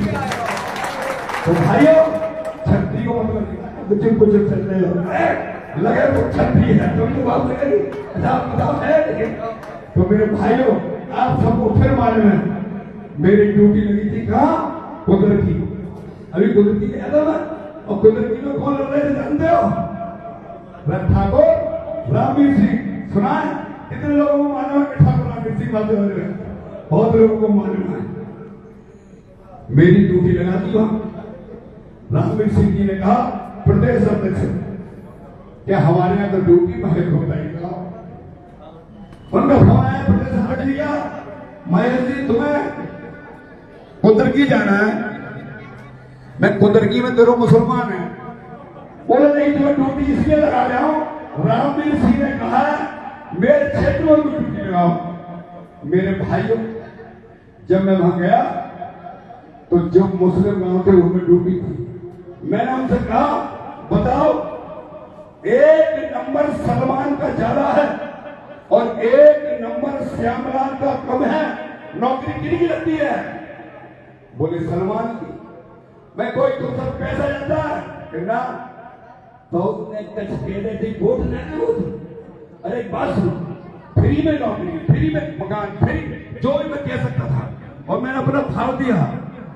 तो भाइयों छत्री को कुछ चल रहे हो लगे तो छत्री है तुमको बात लगेगी अच्छा बताओ है लेकिन तो मेरे भाइयों आप सबको फिर मालूम है मेरी ड्यूटी लगी थी कहाँ कुदरती अभी कुदरती के याद है और कुदरती में कौन लड़ रहे थे जानते हो ठाकुर रामवीर सिंह सुना है कितने लोगों को मालूम है कि ठाकुर रामवीर सिंह बातें हो रहे हैं बहुत लोगों को मालूम है मेरी ड्यूटी लगा दी वहां रामवीर सिंह जी ने कहा प्रदेश अध्यक्ष क्या हमारे यहाँ तो ड्यूटी महल होता ही कहा उनका फोन आया प्रदेश अध्यक्ष लिया महेश जी तुम्हें कुदरकी जाना है मैं कुदरकी में तेरो मुसलमान है बोले नहीं तुम्हें ड्यूटी इसलिए लगा रहा हूं रामवीर सिंह ने कहा मेरे क्षेत्र में ड्यूटी लगाओ मेरे भाइयों जब मैं वहां गया तो जो मुस्लिम गांव थे उनमें ड्यूटी थी मैंने उनसे कहा बताओ एक नंबर सलमान का ज्यादा है और एक नंबर श्यामलाल का कम है नौकरी कितनी लगती है बोले सलमान की मैं कोई तो सब पैसा जाता है ना बहुत ने कच केले थी वोट लेने वो अरे बात सुनो फ्री में नौकरी फ्री में मकान फ्री जो भी मैं कह सकता था और मैंने अपना भाव दिया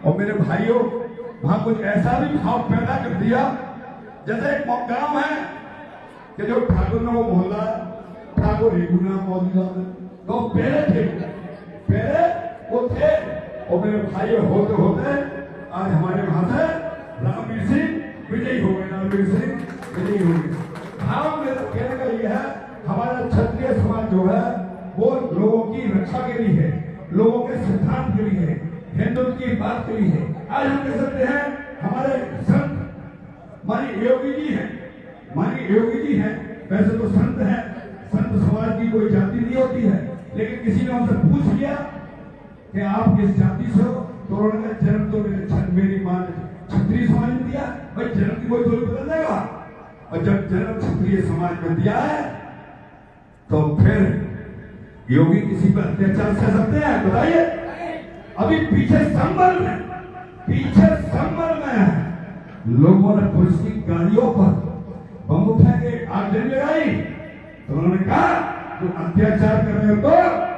और मेरे भाइयों वहां कुछ ऐसा भी भाव पैदा कर दिया जैसे एक गांव है कि जो ठाकुर ने वो मोहल्ला ठाकुर रेगुना मौजूद तो पहले थे पहले वो थे और मेरे भाइयों होते होते आज हमारे वहां से रामवीर सिंह विजयी हो गए रामवीर सिंह विजयी हो गए भाव मेरा कहने का ये है हमारा क्षत्रिय समाज जो है वो लोगों की रक्षा के लिए है लोगों के सिद्धांत के लिए है हिंदुत्व की बात के लिए है आज हम कह सकते हैं हमारे संत मानी योगी जी हैं वैसे तो संत हैं संत समाज की कोई जाति नहीं होती है लेकिन किसी ने हमसे पूछ लिया कि आप किस जाति से हो तो उन्होंने कहा जन्म तो मेरी मां ने क्षत्रिय समाज में दिया भाई जन्म की कोई थोड़ी बदल देगा और जब जन्म क्षत्रिय समाज में दिया है तो फिर योगी किसी पर अत्याचार सह सकते हैं बताइए अभी पीछे संबल में लोगों ने पुलिस की गाड़ियों पर बम उठाके आगजनी लगाई तो उन्होंने कहा जो अत्याचार कर रहे हो तो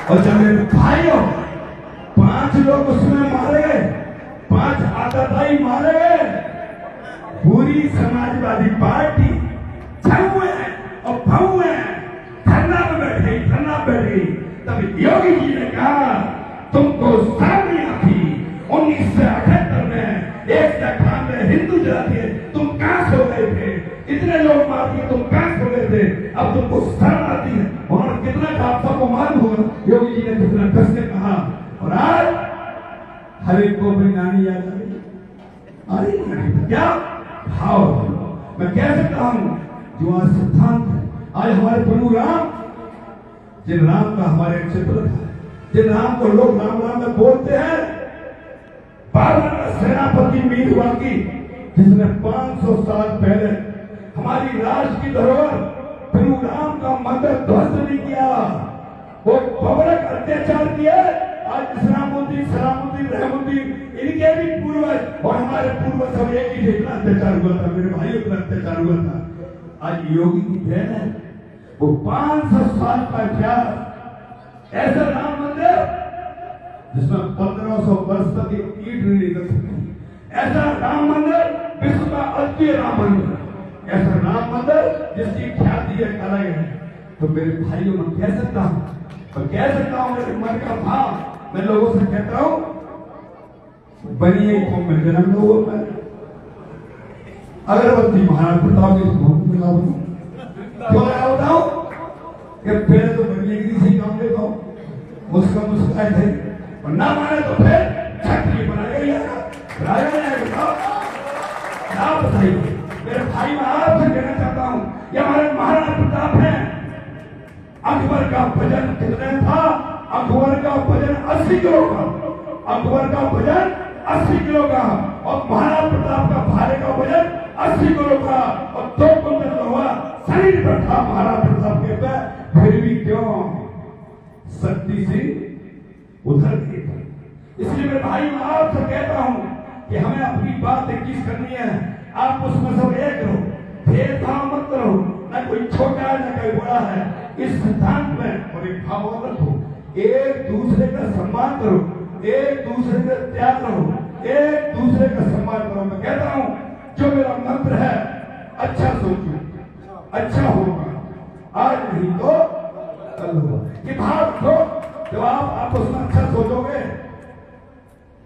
और जब मेरे भाइयों 5 लोग उसमें मारे गए 5 आतताई मारे गए पूरी समाजवादी पार्टी छुए और भौए धरना पे बैठ गई तब योगी जी ने कहा तुमको शर्म नहीं आती 1978 में एक खान में हिंदू जाति तुम कहां सो गए थे इतने लोग मार दिए तुम कहां सो गए थे अब तुमको शर्म आती है उन्होंने कितना कहा सबको मालूम होगा योगी जी ने कितना कस के कहा और आज हर एक को अपनी नानी याद आ रही अरे क्या भाव मैं कह सकता हूं जो आज सिद्धांत है आज हमारे प्रभु राम जिन राम का हमारे चित्र था जिन राम को लोग राम राम में बोलते हैं बाबर का सेनापति मीर वाकी जिसने 500 साल पहले हमारी राष्ट्र की धरोहर प्रभु राम का मंदिर ध्वस्त नहीं किया वो बबरक अत्याचार किए आज इस्लामुद्दीन सलामुद्दीन रहमुद्दीन इनके भी पूर्वज और हमारे पूर्वज सब एक ही इतना अत्याचार हुआ था मेरे भाइयों पर अत्याचार हुआ था आज योगी की देन है वो 500 साल का इतिहास ऐसा राम मंदिर जिसमें 1500 वर्ष तक ईट नहीं निकल सकती ऐसा राम मंदिर विश्व का अद्वितीय राम मंदिर ऐसा राम मंदिर जिसकी ख्याति एक अलग है तो मेरे भाइयों मैं कह सकता हूं मेरे मन का भाव मैं लोगों से कहता हूं बनिए कौम में जन्म लो अगरबत्ती महाराज प्रताप जी मिलाओ क्यों बताओ कि पहले तो बनिए किसी काम लेता हूं मुस्कुराए थे और ना माने तो फिर छत्री बना गया राजा ने क्या बताइए मेरे भाई मैं आपसे कहना चाहता हूं ये हमारे महाराणा प्रताप हैं अकबर का वजन कितना था अकबर का वजन 80 किलो का अकबर का वजन 80 किलो का और महाराणा प्रताप का भारे का वजन 80 किलो का और 2 कुंटल लोहा शरीर पर था महाराणा प्रताप के पे फिर भी क्यों शक्ति सिंह उधर गए थे। इसलिए मैं भाई आपसे कहता हूं कि हमें अपनी बात 21 करनी है। आप उसमें सब एक रहो, भेदभाव मत करो, न कोई छोटा है न कोई बड़ा है। इस सिद्धांत में और एक भाव रखो, एक दूसरे का सम्मान करो, एक दूसरे का त्याग करो, एक दूसरे का सम्मान करो। मैं कहता हूं जो मेरा मंत्र है, अच्छा सोचो, अच्छा होगा, आज नहीं तो कल होगा। ये भाव रखो, जब आप आपस में अच्छा सोचोगे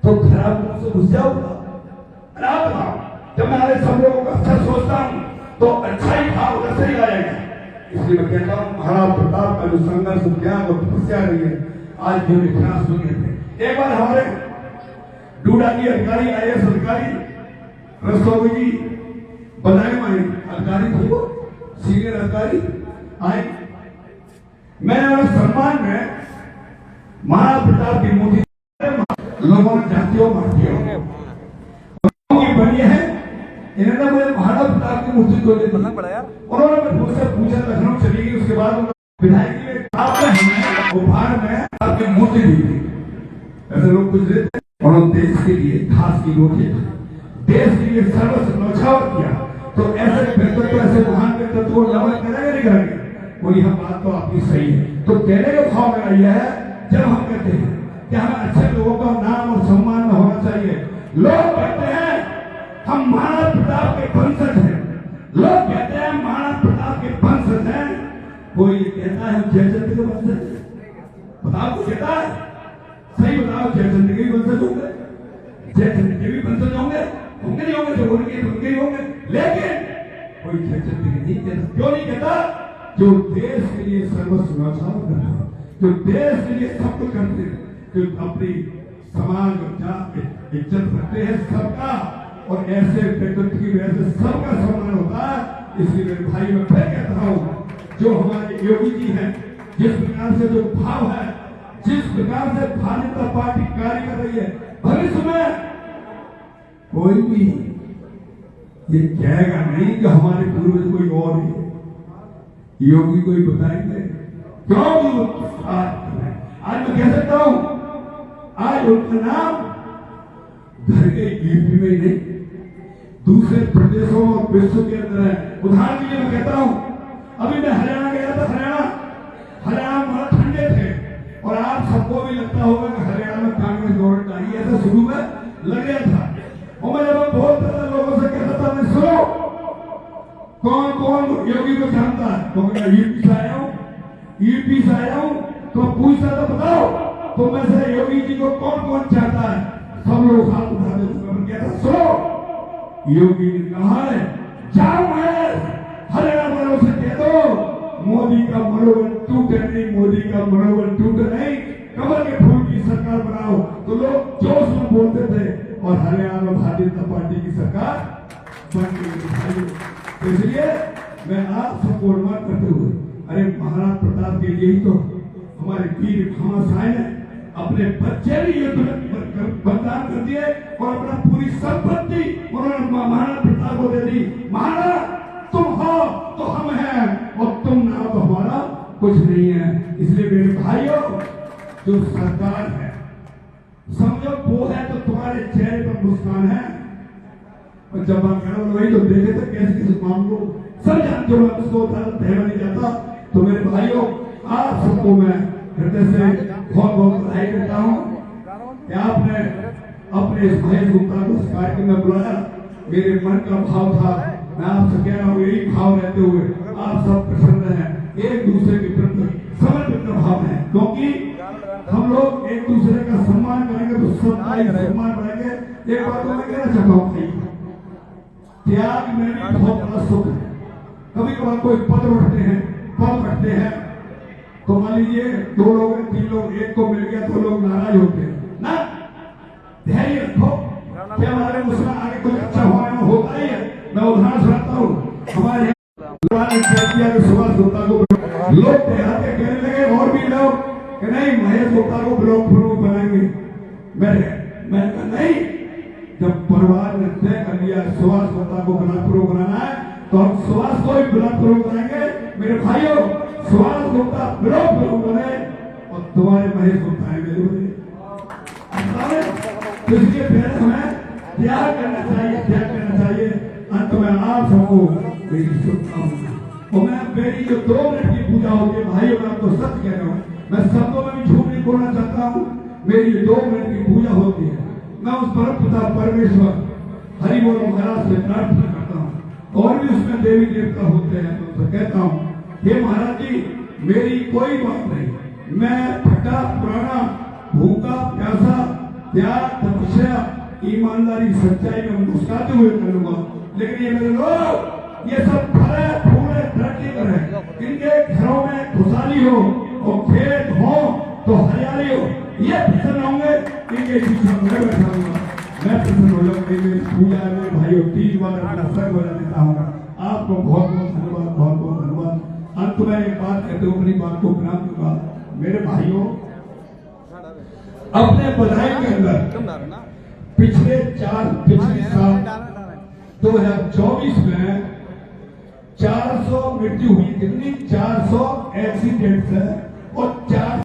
तो खराब लोगों से घुस जाओगे। आप बताओ, जब मैं हमारे सब लोगों का अच्छा सोचता हूं तो अच्छा ही भाव वैसे ही आएगा। इसलिए मैं कहता हूं महाराज प्रताप का जो संघर्ष त्याग और तपस्या रही है, आज जो इतिहास सुने थे। एक बार हमारे डूडा की अधिकारी, IAS अधिकारी रस्तोगी जी बनाए माए अधिकारी थे, वो सीनियर अधिकारी आए। मैं सम्मान में महाराज प्रताप की मूर्ति लोगों ने जातियों मारती बनी है। इन्होंने मुझे महाराज प्रताप की मूर्ति को उन्होंने मुझसे पूछा, लखनऊ चली गई। उसके बाद विधायक में उपहार में आपकी मूर्ति दी थी। ऐसे लोग कुछ देते और देश के लिए घास की रोटी, देश के लिए सर्वस्व न्यौछावर किया। तो ऐसे व्यक्तित्व, ऐसे महान व्यक्तित्व को नमन करेंगे नहीं करेंगे? वो यह बात तो आपकी सही है। तो कहने का भाव मेरा यह है, जब हम कहते हैं कि हमें अच्छे लोगों का नाम और सम्मान में होना चाहिए। लोग कहते हैं हम महाराज प्रताप के वंशज हैं, लोग कहते हैं महाराज प्रताप के वंशज हैं। कोई कहता है जयचंद के वंशज हैं। बताओ को कहता है, सही बताओ, जयचंद के भी वंशज होंगे, जयचंद के भी वंशज होंगे, होंगे नहीं होंगे, जो उनके उनके ही होंगे। लेकिन कोई जयचंद के नहीं कहता। क्यों नहीं कहता? जो देश के लिए सर्वस्व न्यौछावर करते हैं, जो देश के लिए सब कुछ करते हैं, जो अपनी समाज और जात की इज्जत रखते हैं सबका, और ऐसे व्यक्तित्व की वजह से सबका सम्मान होता है। इसलिए मेरे भाई मैं फिर कहता हूँ, जो हमारे योगी जी हैं, जिस प्रकार से जो भाव है, जिस प्रकार से भारतीय जनता पार्टी कार्य कर रही है, भविष्य में कोई भी ये कहेगा नहीं कि हमारे पूर्वज कोई और ही है। योगी कोई बताएंगे क्यों? आज मैं कह सकता हूं, आज उनका नाम घर के यूपी में ही नहीं, दूसरे प्रदेशों और विश्व के अंदर है। उदाहरण के लिए मैं कहता हूं, अभी मैं हरियाणा गया था। हरियाणा बहुत ठंडे थे, और आप सबको भी लगता होगा कि हरियाणा में कांग्रेस गवर्नमेंट आई, ऐसा शुरू में लग गया था। और मैं जब बोलता था, लोगों से कहता था, मैं सुनो कौन कौन योगी को जानता है? तो मैं यूपी से आया हूं, तो पूछता था बताओ तो मैं से योगी जी को कौन कौन चाहता है? सब लोग हाथ उठाते थे। कहता सुनो, योगी ने कहा है जाओ हरियाणा वालों से कह दो मोदी का मनोबल टूटे नहीं, मोदी का मनोबल टूटे नहीं, कमल के फूल की सरकार बनाओ। तो लोग जोश में बोलते थे, और हरियाणा में भारतीय जनता पार्टी की सरकार बन गई। इसलिए मैं आप सबको अनुमान करते हुए, अरे महाराज प्रताप के लिए ही तो हमारे वीर घमासान ने अपने बच्चे भी युद्ध में बलिदान कर दिए, और अपना पूरी संपत्ति उन्होंने महाराज प्रताप को दे दी। महाराज तुम हो तो हम हैं, और तुम ना हो तो हमारा कुछ नहीं है। इसलिए मेरे भाइयों, जो सरकार है समझो वो है, तो तुम्हारे चेहरे पर मुस्कान है। और जब आप वही तो देखे थे कैसे किसी मामलों सब जानते हो, उसको ठहरा नहीं जाता। तो मेरे भाइयों, आप सबको मैं हृदय से बहुत बहुत बधाई देता हूँ कि आपने अपने इस महेश गुप्ता को इस कार्यक्रम में बुलाया। मेरे मन का भाव था, मैं आपसे कह रहा हूँ, यही भाव रहते हुए आप सब प्रसन्न हैं, एक दूसरे के प्रति समर्पित का भाव है। क्योंकि हम लोग एक दूसरे का सम्मान करेंगे तो सबका ही सम्मान बढ़ेंगे। एक बात तो मैं कहना चाहता हूँ, त्याग में भी बहुत बड़ा सुख है। कभी कभार कोई पद रखते हैं, तो मान लीजिए 2 लोग 3 लोग, एक को मिल गया तो लोग नाराज होते हैं ना। धैर्य रखो, क्या हमारे मुस्लिम आगे कुछ अच्छा होता ही है। मैं उदाहरण सुनाता हूँ, हमारे सुभाष गुप्ता को लोग देहाते कहने लगे, और भी लोग कि नहीं महेश गुप्ता को ब्लॉक प्रमुख बनाएंगे। मैं नहीं, जब परिवार ने तय कर लिया सुभाष गुप्ता को ब्लॉक प्रमुख बनाना है, तो हम सुभाष को ही ब्लॉक प्रमुख बनाएंगे। मेरे भाइयों, सुभाष गुप्ता ब्लॉक प्रमुख बने, और तुम्हारे महेश को पाएंगे तो इसलिए फिर हमें त्याग करना चाहिए। अंत में आप सबको मेरी शुभकामना। और मैं मेरी जो 2 मिनट की पूजा होती है भाइयों, मैं आपको सत्य कह रहा हूँ, मैं शब्दों में भी झूठ नहीं बोलना चाहता हूँ। मेरी 2 मिनट की पूजा होती है, मैं उस परम पिता परमेश्वर हरि बोल महाराज से प्रार्थना करता हूँ, और भी उसमें देवी देवता होते हैं, तो उनसे कहता हूँ हे महाराज जी मेरी कोई बात नहीं, मैं फटा पुराना भूखा प्यासा त्याग तपस्या ईमानदारी सच्चाई में मुस्कुराते हुए करूंगा। लेकिन ये मेरे लोग ये सब फले फूले तरक्की करें, इनके घरों में खुशहाली हो और खेत हो तो हरियाली हो, ये प्रसन्न होंगे। इनके पीछे मैं बैठा हूँ, मैं प्रसन्न हो जाऊंगा। मेरी पूजा में भाइयों 3 बार अपना संग बजा देता हूँ। आपको बहुत बहुत धन्यवाद, बहुत बहुत धन्यवाद। अंत में एक बात कहते हुए अपनी बात को विराम दूंगा। मेरे भाइयों अपने बधाई के अंदर पिछले साल 2024 में 400 मृत्यु हुई। कितनी? 400 एक्सीडेंट्स है और 4